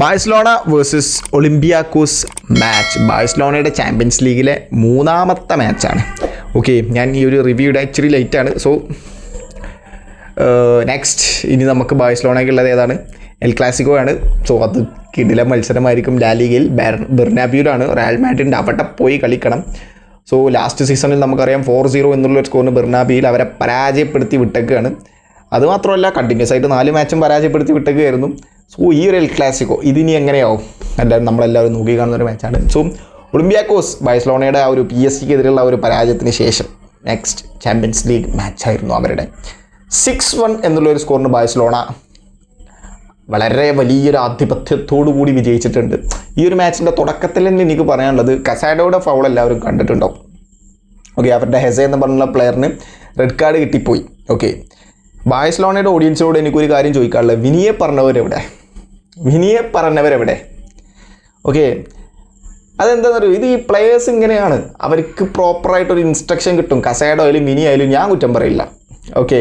Barcelona versus ഒളിമ്പിയാക്കോസ് match. ബാഴ്സലോണയുടെ champions ലീഗിലെ മൂന്നാമത്തെ മാച്ചാണ്. ഓക്കെ, ഞാൻ ഈ ഒരു റിവ്യൂയുടെ ഇച്ചിരി ലേറ്റാണ്. സോ നെക്സ്റ്റ് ഇനി നമുക്ക് ബാഴ്സലോണയ്ക്കുള്ളത് ഏതാണ്? എൽ ക്ലാസിക്കോ ആണ്. സോ അത് കിടിലൻ മത്സരമായിരിക്കും. ലാലിഗയിൽ ബെർനാബ്യൂലാണ്. റയൽ മാഡ്രിഡ് അവിടെ പോയി കളിക്കണം. സോ ലാസ്റ്റ് സീസണിൽ നമുക്കറിയാം 4-0 എന്നുള്ളൊരു സ്കോറിന് ബെർനാബ്യൂയിൽ അവരെ പരാജയപ്പെടുത്തി വിട്ടേക്കാണ്. അതുമാത്രമല്ല, കണ്ടിന്യൂസ് ആയിട്ട് 4 മാച്ചും പരാജയപ്പെടുത്തി വിട്ടേക്കായിരുന്നു. സോ ഈ ഒരു എൽ ക്ലാസിക്കോ ഇതിനി എങ്ങനെയാവും നമ്മളെല്ലാവരും നോക്കി കാണുന്നൊരു മാച്ചാണ്. സോ ഒളിമ്പിയാക്കോസ് ബാഴ്സലോണയുടെ ആ ഒരു PSG എതിരെയുള്ള ഒരു പരാജയത്തിന് ശേഷം നെക്സ്റ്റ് ചാമ്പ്യൻസ് ലീഗ് മാച്ചായിരുന്നു അവരുടെ. 6-1 എന്നുള്ളൊരു സ്കോറിന് ബാഴ്സലോണ വളരെ വലിയൊരു ആധിപത്യത്തോടു കൂടി വിജയിച്ചിട്ടുണ്ട്. ഈ ഒരു മാച്ചിൻ്റെ തുടക്കത്തിൽ തന്നെ എനിക്ക് പറയാനുള്ളത്, കസാഡോയുടെ ഫൗൾ എല്ലാവരും കണ്ടിട്ടുണ്ടാവും. ഓക്കെ, അവരുടെ ഹെസെ എന്ന് പറഞ്ഞുള്ള പ്ലെയറിന് റെഡ് കാർഡ് കിട്ടിപ്പോയി. ഓക്കെ, ബാഴ്സലോണയുടെ ഓഡിയൻസിനോട് എനിക്കൊരു കാര്യം ചോദിക്കാനുള്ളത്, വിനിയെ പറഞ്ഞവരെവിടെ? ഓക്കെ, അതെന്താണെന്ന് അറിയോ? ഇത് ഈ പ്ലെയേഴ്സ് ഇങ്ങനെയാണ്. അവർക്ക് പ്രോപ്പറായിട്ടൊരു ഇൻസ്ട്രക്ഷൻ കിട്ടും. കസാഡോ ആയാലും വിനി ആയാലും ഞാൻ കുറ്റം പറയില്ല. ഓക്കെ,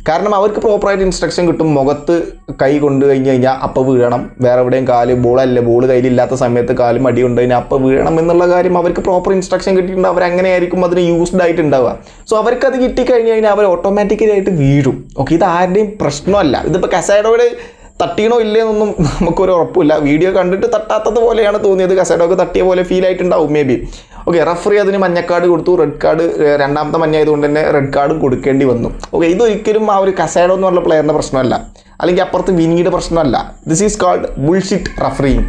കാരണം അവർക്ക് പ്രോപ്പറായിട്ട് ഇൻസ്ട്രക്ഷൻ കിട്ടും. മുഖത്ത് കൈ കൊണ്ടു കഴിഞ്ഞാൽ അപ്പോൾ വീഴണം. വേറെ എവിടെയും ബോൾ കയ്യിലില്ലാത്ത സമയത്ത് കാലും അടി കൊണ്ടു കഴിഞ്ഞാൽ അപ്പോൾ വീഴണം എന്നുള്ള കാര്യം അവർക്ക് പ്രോപ്പർ ഇൻസ്ട്രക്ഷൻ കിട്ടിയിട്ടുണ്ട്. അവരങ്ങനെയായിരിക്കും അതിന് യൂസ്ഡ് ആയിട്ടുണ്ടാവുക. സോ അവർക്കത് കിട്ടിക്കഴിഞ്ഞ് കഴിഞ്ഞാൽ അവർ ഓട്ടോമാറ്റിക്കലി ആയിട്ട് വീഴും. ഓക്കെ, ഇത് ആരുടെയും പ്രശ്നമല്ല. ഇതിപ്പോൾ കസാഡോയുടെ തട്ടിയണോ ഇല്ലേന്നൊന്നും നമുക്കൊരു ഉറപ്പില്ല. വീഡിയോ കണ്ടിട്ട് തട്ടാത്തത് പോലെയാണ് തോന്നിയത്. കസാഡോക്ക് തട്ടിയ പോലെ ഫീൽ ആയിട്ടുണ്ടാവും മേ ബി. ഓക്കെ, റഫറി അതിന് മഞ്ഞക്കാർഡ് കൊടുത്തു. റെഡ് കാർഡ്, രണ്ടാമത്തെ മഞ്ഞായതുകൊണ്ട് തന്നെ റെഡ് കാർഡും കൊടുക്കേണ്ടി വന്നു. ഓക്കെ, ഇതൊരിക്കലും ആ ഒരു കസാഡോ എന്ന് പറഞ്ഞ പ്ലെയറിൻ്റെ പ്രശ്നമല്ല, അല്ലെങ്കിൽ അപ്പുറത്ത് വിനിയുടെ പ്രശ്നമല്ല. This is called bullshit referring.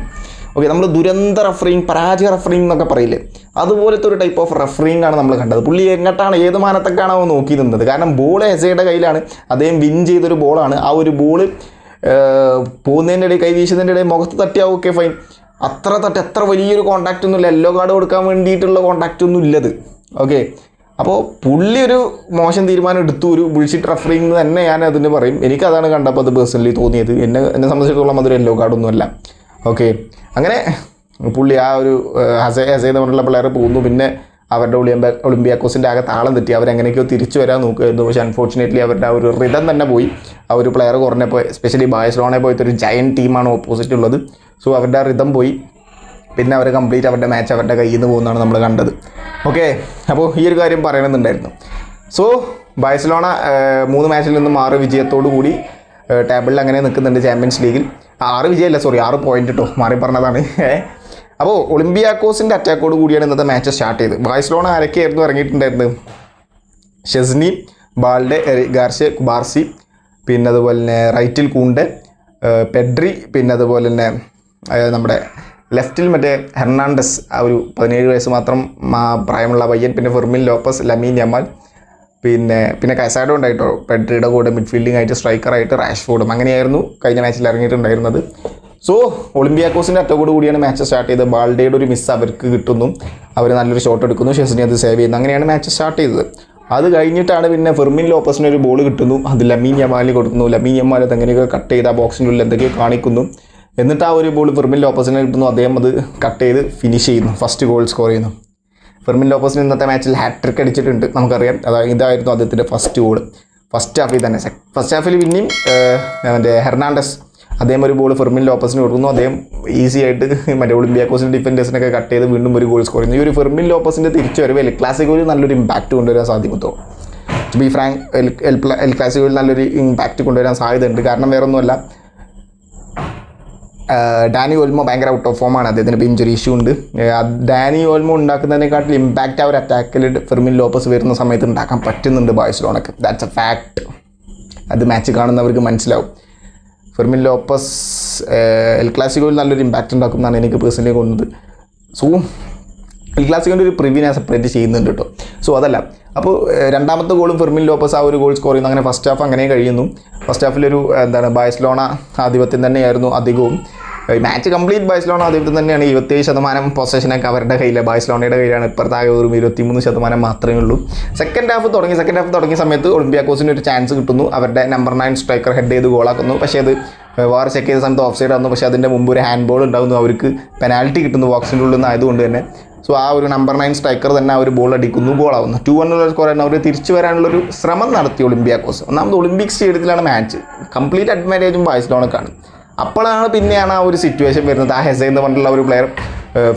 Okay, നമ്മൾ ദുരന്ത റഫറിങ്, പരാജയ റഫറിങ് എന്നൊക്കെ പറയില്ലേ, അതുപോലത്തെ ഒരു ടൈപ്പ് ഓഫ് റഫറിങ് ആണ് നമ്മൾ കണ്ടത്. പുള്ളി എങ്ങോട്ടാണ്, ഏത് മാനത്തൊക്കെയാണോ നോക്കി നിന്നത്? കാരണം ബോൾ ഹെസയുടെ കയ്യിലാണ്. അദ്ദേഹം വിൻ ചെയ്തൊരു ബോളാണ്. ആ ഒരു ബോൾ പോകുന്നതിൻ്റെ ഇടയിൽ, കൈ വീശുന്നതിൻ്റെ ഇടയിൽ മുഖത്ത് തട്ടിയാൽ ഓക്കെ ഫൈൻ. അത്ര വലിയൊരു കോൺടാക്റ്റ് ഒന്നുമില്ല. യെല്ലോ കാർഡ് കൊടുക്കാൻ വേണ്ടിയിട്ടുള്ള കോൺടാക്റ്റ് ഒന്നും ഇല്ലത്. ഓക്കെ, അപ്പോൾ പുള്ളി ഒരു മോശം തീരുമാനം എടുത്തു. ഒരു ബുൾഷിറ്റ് റഫറിങ് എന്ന് തന്നെ ഞാൻ അതിന് പറയും. എനിക്കതാണ് കണ്ടപ്പോൾ അത് പേഴ്സണലി തോന്നിയത്. എന്നെ സംബന്ധിച്ചിടത്തോളം അതൊരു യെല്ലോ കാർഡൊന്നുമല്ല. ഓക്കെ, അങ്ങനെ പുള്ളി ആ ഒരു ഹസെ എന്ന് പറഞ്ഞുള്ള പ്ലെയർ പോകുന്നു. പിന്നെ അവരുടെ ഒളിമ്പിയാക്കോസിൻ്റെ ആകെ താളം തെറ്റി. അവരെങ്ങനെയൊക്കെയോ തിരിച്ചു വരാൻ നോക്കുമായിരുന്നു. പക്ഷേ അൺഫോർച്ചുനേറ്റ്ലി അവരുടെ ആ ഒരു റിതം തന്നെ പോയി. ആ ഒരു പ്ലെയർ കുറഞ്ഞപ്പോൾ, എസ്പെഷ്യലി ബാഴ്സലോണയെ പോലത്തെ ഒരു ജയൻറ്റ് ടീമാണ് ഓപ്പോസിറ്റ് ഉള്ളത്. സോ അവരുടെ ആ റിതം പോയി. പിന്നെ അവർ കംപ്ലീറ്റ് അവരുടെ മാച്ച് അവരുടെ കയ്യിൽ നിന്ന് പോകുന്നതാണ് നമ്മൾ കണ്ടത്. ഓക്കെ, അപ്പോൾ ഈ ഒരു കാര്യം പറയണമെന്നുണ്ടായിരുന്നു. സോ ബാഴ്സലോണ 3 മാച്ചിൽ നിന്നും 6 വിജയത്തോടു കൂടി ടേബിളിൽ അങ്ങനെ നിൽക്കുന്നുണ്ട് ചാമ്പ്യൻസ് ലീഗിൽ. 6 പോയിന്റ് കേട്ടോ, മാറി പറഞ്ഞതാണ്. അപ്പോൾ ഒളിമ്പിയാക്കോസിൻ്റെ അറ്റാക്കോട് കൂടിയാണ് ഇന്നത്തെ മാച്ച് സ്റ്റാർട്ട് ചെയ്തത്. ബാഴ്സലോണ ആരൊക്കെയായിരുന്നു ഇറങ്ങിയിട്ടുണ്ടായിരുന്നത്? ഷെസ്നി, ബാൾഡെ, ഗാർഷ്യ, കുബാർസി, പിന്നെ അതുപോലെ തന്നെ റൈറ്റിൽ കൂണ്ടെ, പെഡ്രി, പിന്നെ അതുപോലെ തന്നെ നമ്മുടെ ലെഫ്റ്റിൽ മറ്റേ ഹെർണാണ്ടസ്, ആ ഒരു 17 വയസ്സ് മാത്രം പ്രായമുള്ള പയ്യൻ, പിന്നെ ഫെർമിൻ ലോപ്പസ്, ലമീൻ യമാൽ, പിന്നെ കസാഡോ ഉണ്ടായിട്ടോ പെഡ്രിയുടെ കൂടെ മിഡ്ഫീൽഡിംഗ് ആയിട്ട്, സ്ട്രൈക്കറായിട്ട് റാഷ്ഫോർഡും. അങ്ങനെയായിരുന്നു കഴിഞ്ഞ മാച്ചിൽ ഇറങ്ങിയിട്ടുണ്ടായിരുന്നത്. സോ ഒളിമ്പിയാക്കോസിൻ്റെ അറ്റോട് കൂടിയാണ് മാച്ച് സ്റ്റാർട്ട് ചെയ്തത്. ബാൾഡയുടെ ഒരു മിസ് അവർക്ക് കിട്ടുന്നു. അവർ നല്ലൊരു ഷോട്ട് എടുക്കുന്നു. ഷെസ്നി അത് സേവ് ചെയ്യുന്നു. അങ്ങനെയാണ് മാച്ച് സ്റ്റാർട്ട് ചെയ്തത്. അത് കഴിഞ്ഞിട്ടാണ് പിന്നെ ഫെർമിൻ ലോപ്പസിന് ഒരു ബോൾ കിട്ടുന്നു. അത് ലമീൻ യമാലിന് കൊടുക്കുന്നു. ലമീൻ യമാൽ അത് എങ്ങനെയൊക്കെ കട്ട് ചെയ്ത് ആ ബോക്സിനുള്ളിൽ എന്തൊക്കെയോ കാണിക്കുന്നു. എന്നിട്ട് ആ ഒരു ബോൾ ഫെർമിൻ ലോപ്പസിന് കിട്ടുന്നു. അദ്ദേഹം അത് കട്ട് ചെയ്ത് ഫിനിഷ് ചെയ്യുന്നു. ഫസ്റ്റ് ഗോൾ സ്കോർ ചെയ്യുന്നു. ഫെർമിൻ ലോപ്പസിന് ഇന്നത്തെ മാച്ചിൽ ഹാട്രിക് അടിച്ചിട്ടുണ്ട്, നമുക്കറിയാം. ഇതായിരുന്നു അദ്ദേഹത്തിൻ്റെ ഫസ്റ്റ് ഗോൾ ഫസ്റ്റ് ഹാഫിൽ തന്നെ. ഫസ്റ്റ് ഹാഫിൽ പിന്നെയും മറ്റേ ഹെർണാണ്ടസ് അദ്ദേഹം ഒരു ബോൾ ഫെർമിൻ ലോപ്പസിന് കൊടുക്കുന്നു. അദ്ദേഹം ഈസി ആയിട്ട് മറ്റേ ഒളിമ്പിയാക്കോസിൻ്റെ ഡിഫൻഡേഴ്സിനൊക്കെ കട്ട് ചെയ്ത് വീണ്ടും ഒരു ഗോൾ സ്കോർ ചെയ്യുന്നു. ഈ ഒരു ഫെർമിൻ ലോപ്പസിൻ്റെ തിരിച്ചു വരവ് എൽ ക്ലാസിക്കോയിൽ നല്ലൊരു ഇമ്പാക്റ്റ് കൊണ്ടുവരാൻ സാധിക്കുമോ? ടു ബി ഫ്രാങ്ക്, എൽ ക്ലാസിക്കോയിൽ നല്ലൊരു ഇമ്പാക്റ്റ് കൊണ്ടുവരാൻ സാധ്യതയുണ്ട്. കാരണം വേറൊന്നുമല്ല, ഡാനി ഓൾമോ ഭയങ്കര ഔട്ട് ഓഫ് ഫോമാണ്. അദ്ദേഹത്തിന് ഇപ്പോൾ ഇഞ്ചുറി ഇഷ്യൂ ഉണ്ട്. ഡാനി ഓൾമോ ഉണ്ടാക്കുന്നതിനെക്കാട്ടിൽ ഇമ്പാക്റ്റ് ആ ഒരു അറ്റാക്കിൽ ഫെർമിൻ ലോപ്പസ് വരുന്ന സമയത്ത് ഉണ്ടാക്കാൻ പറ്റുന്നുണ്ട് ബാഴ്സലോണക്ക്. That's a fact. അത് മാച്ച് കാണുന്നവർക്ക് മനസ്സിലാവും. ഫെർമിൻ ലോപ്പസ് എൽ ക്ലാസിക്കോയിൽ നല്ലൊരു ഇമ്പാക്റ്റ് ഉണ്ടാക്കും എന്നാണ് എനിക്ക് പേഴ്സണലി തോന്നുന്നത്. സോ എൽ ക്ലാസിക്കോൻ്റെ ഒരു പ്രിവ്യൂ ഞാൻ സെപ്പറേറ്റ് ചെയ്യുന്നുണ്ട് കേട്ടോ. സോ അതല്ല, അപ്പോൾ രണ്ടാമത്തെ ഗോളും ഫെർമിൻ ലോപ്പസ് ആ ഒരു ഗോൾ സ്കോർ ചെയ്യുന്നു. അങ്ങനെ ഫസ്റ്റ് ഹാഫ് അങ്ങനെ കഴിയുന്നു. ഫസ്റ്റ് ഹാഫിലൊരു ബാഴ്സലോണ ആധിപത്യം തന്നെയായിരുന്നു അധികവും. മാച്ച് കംപ്ലീറ്റ് ബാഴ്സലോണ ആധിപത്യം തന്നെയാണ്. 27% പൊസഷനൊക്കെ അവരുടെ കയ്യിലെ ബാഴ്സലോണയുടെ കയ്യിലാണ്. ഇപ്പുറത്താകെ ഒരു 23% മാത്രമേ ഉള്ളൂ. സെക്കൻഡ് ഹാഫ് തുടങ്ങിയ സമയത്ത് ഒളിമ്പിയാക്കോസിന് ഒരു ചാൻസ് കിട്ടുന്നു. അവരുടെ നമ്പർ 9 സ്ട്രൈക്കർ ഹെഡ് ചെയ്ത് ഗോളാക്കുന്നു. പക്ഷേ അത് വാർ ചെക്ക് ചെയ്ത സമയത്ത് ഓഫ് സൈഡ് ആയിരുന്നു. പക്ഷേ അതിൻ്റെ മുമ്പ് ഒരു ഹാൻഡ് ബോൾ ഉണ്ടാകുന്നു. അവർക്ക് പെനാൽറ്റി കിട്ടുന്നു ബോക്സിൻ്റെ ഉള്ളിൽ നിന്ന് ആയതുകൊണ്ട് തന്നെ. സോ ആ ഒരു നമ്പർ 9 സ്ട്രൈക്കർ തന്നെ ആ ഒരു ബോൾ അടിക്കുന്നു, ഗോളാവുന്നു. 2-1 സ്കോർ ആയിരുന്നു. അവർ തിരിച്ചു വരാനുള്ളൊരു ശ്രമം നടത്തി ഒളിമ്പിയാക്കോസ്. ഒന്നാമത് ഒളിമ്പിക് സ്റ്റേഡിയത്തിലാണ് മാച്ച്. കംപ്ലീറ്റ് അഡ്വാൻറ്റേജും ബാഴ്സലോണക്കാണ്. അപ്പോഴാണ് പിന്നെയാണ് ആ ഒരു സിറ്റുവേഷൻ വരുന്നത്. ആ ഹെസെ എന്ന് പറഞ്ഞിട്ടുള്ള ഒരു പ്ലെയർ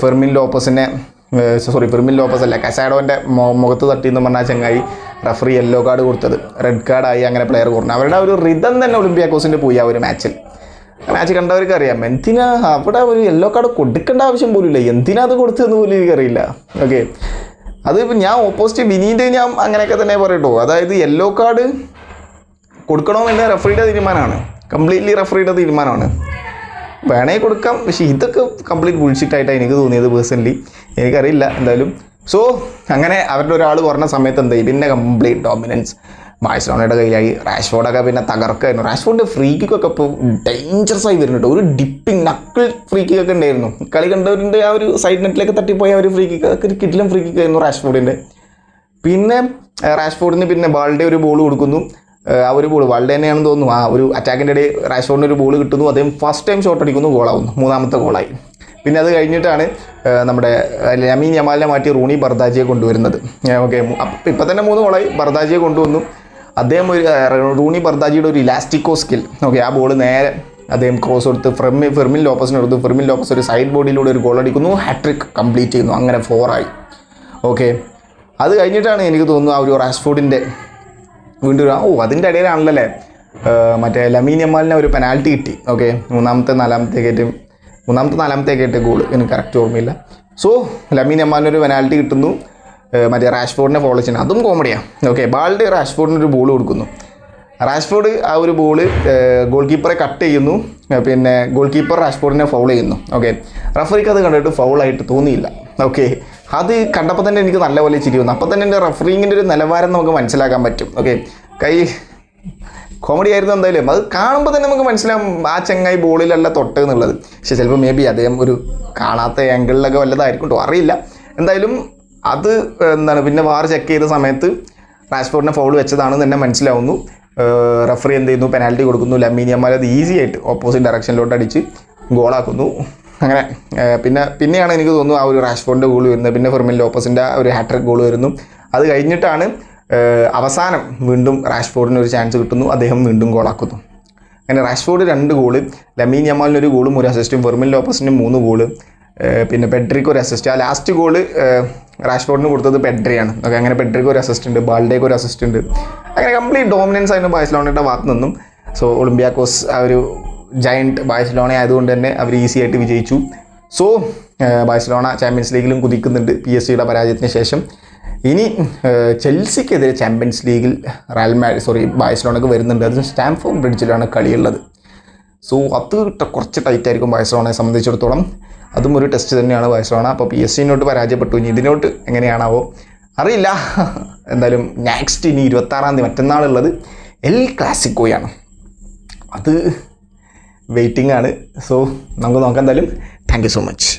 ഫെർമിൻ ലോപ്പസ് അല്ല, കസാഡോൻ്റെ മുഖത്ത് തട്ടി എന്ന് പറഞ്ഞാൽ ചങ്ങായി റഫറി യെല്ലോ കാർഡ് കൊടുത്തത് റെഡ് കാർഡായി. അങ്ങനെ പ്ലെയർ കുറഞ്ഞു. അവരുടെ ഒരു റിതം തന്നെ ഒളിമ്പിയാക്കോസിൻ്റെ പോയി ആ ഒരു മാച്ച് കണ്ടവർക്ക് അറിയാം. എന്തിനാ അവിടെ ഒരു യെല്ലോ കാർഡ് കൊടുക്കേണ്ട ആവശ്യം പോലും ഇല്ല, എന്തിനാ അത് കൊടുത്തതെന്ന് പോലും എനിക്കറിയില്ല. ഓക്കെ, അത് ഞാൻ ഓപ്പോസിറ്റ് വിനീൻ്റെ ഞാൻ അങ്ങനെയൊക്കെ തന്നെ പറയട്ടോ. അതായത് യെല്ലോ കാർഡ് കൊടുക്കണമെന്ന് റഫറിയുടെ തീരുമാനമാണ്, കംപ്ലീറ്റ്ലി റഫറിയുടെ തീരുമാനമാണ്. വേണമെങ്കിൽ കൊടുക്കാം, പക്ഷേ ഇതൊക്കെ കംപ്ലീറ്റ് ബുൾഷിറ്റായിട്ടാണ് എനിക്ക് തോന്നിയത് പേഴ്സണലി. എനിക്കറിയില്ല എന്തായാലും. സോ അങ്ങനെ അവരുടെ ഒരാൾ പറഞ്ഞ സമയത്ത് എന്തായി, പിന്നെ കംപ്ലീറ്റ് ഡോമിനൻസ് ബാഴ്സലോണയുടെ കയ്യിലായി. റാഷ്ഫോർഡൊക്കെ പിന്നെ തകർക്കായിരുന്നു. റാഷ്ഫോർഡിൻ്റെ ഫ്രീ കിക്കൊക്കെ ഇപ്പോൾ ഡേഞ്ചറസ് ആയി വരുന്നുണ്ട്. ഒരു ഡിപ്പിംഗ് നക്കിൾ ഫ്രീ കിക്കൊക്കെ ഉണ്ടായിരുന്നു. കളി കണ്ടവരിൻ്റെ ആ ഒരു സൈഡ് നെറ്റിലേക്ക് തട്ടിപ്പോയ ഒരു ഫ്രീ കിക്കൊക്കെ ഒരു കിടിലം ഫ്രീ കിക്കായിരുന്നു റാഷ്ഫോർഡിൻ്റെ. പിന്നെ റാഷ്ഫോർഡിന് പിന്നെ ബാൾഡെ ഒരു ബോൾ കൊടുക്കുന്നു. ആ ഒരു ബോൾ ബാൾഡെ തന്നെയാണെന്ന് തോന്നുന്നു. ആ ഒരു അറ്റാക്കിൻ്റെ ഇടയിൽ റാഷ്ഫോർഡിന് ഒരു ബോൾ കിട്ടുന്നു. അദ്ദേഹം ഫസ്റ്റ് ടൈം ഷോട്ട് അടിക്കുന്നു, ഗോളാവുന്നു, 3ാമത്തെ ഗോളായി. പിന്നെ അത് കഴിഞ്ഞിട്ടാണ് നമ്മുടെ ലമീൻ യമാലിനെ മാറ്റി റൂണി ബർദാജിയെ കൊണ്ടുവരുന്നത്. ഓക്കെ, ഇപ്പം തന്നെ 3 ഗോളായി. ബർദാജിയെ കൊണ്ടുവന്നു. അദ്ദേഹം റൂണി ബർദാജിയുടെ ഒരു ഇലാസ്റ്റിക്കോ സ്കിൽ. ഓക്കെ, ആ ബോൾ നേരെ അദ്ദേഹം ക്രോസ് കൊടുത്ത് ഫെർമിൻ ലോപ്പസിന് കൊടുത്തു. ഫെർമിൻ ലോപ്പസ് ഒരു സൈഡ് ബോഡിയിലൂടെ ഒരു ഗോൾ അടിക്കുന്നു, ഹാട്രിക് കംപ്ലീറ്റ് ചെയ്യുന്നു. അങ്ങനെ 4 ആയി. ഓക്കെ, അത് കഴിഞ്ഞിട്ടാണ് എനിക്ക് തോന്നുന്നു ആ ഒരു റാഷ്ഫോർഡിൻ്റെ വീണ്ടും അതിൻ്റെ ഇടയിലാണല്ലേ മറ്റേ ലമീൻ യമാലിനെ ഒരു പെനാൽറ്റി കിട്ടി. ഓക്കെ, മൂന്നാമത്തെ നാലാമത്തെ ആയിട്ട് ഗോൾ, എനിക്ക് കറക്റ്റ് ഓർമ്മയില്ല. സോ ലമീൻ യമാലിന് ഒരു പെനാൽറ്റി കിട്ടുന്നു, മറ്റേ റാഷ്ഫോർഡിനെ ഫോളോ ചെയ്യുന്നത്, അതും കോമഡിയാണ്. ഓക്കെ, ബാൾഡെ റാഷ്ഫോർഡിന് ഒരു ബോൾ കൊടുക്കുന്നു. റാഷ്ഫോർഡ് ആ ഒരു ബോള് ഗോൾ കീപ്പറെ കട്ട് ചെയ്യുന്നു. പിന്നെ ഗോൾ കീപ്പർ റാഷ്ഫോർഡിനെ ഫൗൾ ചെയ്യുന്നു. ഓക്കെ, റഫറിക്ക് അത് കണ്ടിട്ട് ഫൗളായിട്ട് തോന്നിയില്ല. ഓക്കെ, അത് കണ്ടപ്പോൾ തന്നെ എനിക്ക് നല്ലപോലെ ചിരി വന്നു. അപ്പോൾ തന്നെ എൻ്റെ റഫറിങ്ങിൻ്റെ ഒരു നിലവാരം നമുക്ക് മനസ്സിലാക്കാൻ പറ്റും. ഓക്കെ, കോമഡി ആയിരുന്നു എന്തായാലും. അത് കാണുമ്പോൾ തന്നെ നമുക്ക് മനസ്സിലാവും ആ ചെങ്ങായി ബോളിലല്ല തൊട്ട് എന്നുള്ളത്. പക്ഷേ ചിലപ്പോൾ മേ ബി അദ്ദേഹം ഒരു കാണാത്ത ആംഗിളിലൊക്കെ വല്ലതായിരിക്കും കേട്ടോ, അറിയില്ല. എന്തായാലും അത് പിന്നെ വാർ ചെക്ക് ചെയ്ത സമയത്ത് റാഷ്ഫോർഡിനെ ഫൗൾ വെച്ചതാണെന്ന് തന്നെ മനസ്സിലാവുന്നു. റഫറി എന്ത് ചെയ്യുന്നു, പെനാൽറ്റി കൊടുക്കുന്നു. ലമീൻ യമാൽ അത് ഈസി ആയിട്ട് ഓപ്പോസിറ്റ് ഡയറക്ഷനിലോട്ട് അടിച്ച് ഗോളാക്കുന്നു. അങ്ങനെ പിന്നെയാണ് എനിക്ക് തോന്നുന്നു ആ ഒരു റാഷ്ഫോർഡിൻ്റെ ഗോൾ വരുന്നത്. പിന്നെ ഫെർമിൻ ലോപ്പസിൻ്റെ ഒരു ഹാട്രിക് ഗോൾ വരുന്നു. അത് കഴിഞ്ഞിട്ടാണ് അവസാനം വീണ്ടും റാഷ്ഫോർഡിന് ഒരു ചാൻസ് കിട്ടുന്നു, അദ്ദേഹം വീണ്ടും ഗോളാക്കുന്നു. അങ്ങനെ റാഷ്ഫോർഡ് 2 ഗോള്, ലമീൻ യമാലിന് 1 ഗോളും 1 അസിസ്റ്റും, ഫെർമിൻ ലോപ്പസിന് 3 ഗോള്, പിന്നെ പെഡ്രിക്ക് 1 അസിസ്റ്റ്. ആ ലാസ്റ്റ് ഗോള് റാഷ്ഫോർഡിന് കൊടുത്തത് പെഡ്രിയാണ്. ഓക്കെ, അങ്ങനെ പെഡ്രിക്ക് 1 അസിസ്റ്റ് ഉണ്ട്, ബാൾഡേക്ക് 1 അസിസ്റ്റ് ഉണ്ട്. അങ്ങനെ കംപ്ലീറ്റ് ഡോമിനൻസ് ആയിരുന്നു ബാഴ്സലോണയുടെ ഭാഗത്ത് നിന്നും. സോ ഒളിമ്പിയാക്കോസ് ആ ഒരു ജയൻറ്റ് ബാഴ്സലോണ ആയതുകൊണ്ട് തന്നെ അവർ ഈസി ആയിട്ട് വിജയിച്ചു. സോ ബാഴ്സലോണ ചാമ്പ്യൻസ് ലീഗിലും കുതിക്കുന്നുണ്ട് PSG-യുടെ പരാജയത്തിന് ശേഷം. ഇനി ചെൽസിക്കെതിരെ ചാമ്പ്യൻസ് ലീഗിൽ ബാഴ്സലോണക്ക് വരുന്നുണ്ട്. അത് സ്റ്റാംഫോർഡ് ബ്രിഡ്ജിലാണ് കളിയുള്ളത്. സോ അത് കുറച്ച് ടൈറ്റായിരിക്കും ബാഴ്സലോണയെ സംബന്ധിച്ചിടത്തോളം. അതും ഒരു ടെസ്റ്റ് തന്നെയാണ് ബാഴ്സലോണ. അപ്പോൾ PSG-നോട്ട് പരാജയപ്പെട്ടു. ഇനി ഇതിനോട്ട് എങ്ങനെയാണാവോ അറിയില്ല. എന്തായാലും നെക്സ്റ്റ് ഇനി 26-ാം തീയതി മറ്റന്നാളുള്ളത് എൽ ക്ലാസിക്കോയാണ്. അത് വെയിറ്റിംഗ് ആണ്. സോ നമുക്ക് നോക്കാം എന്തായാലും. Thank you so much.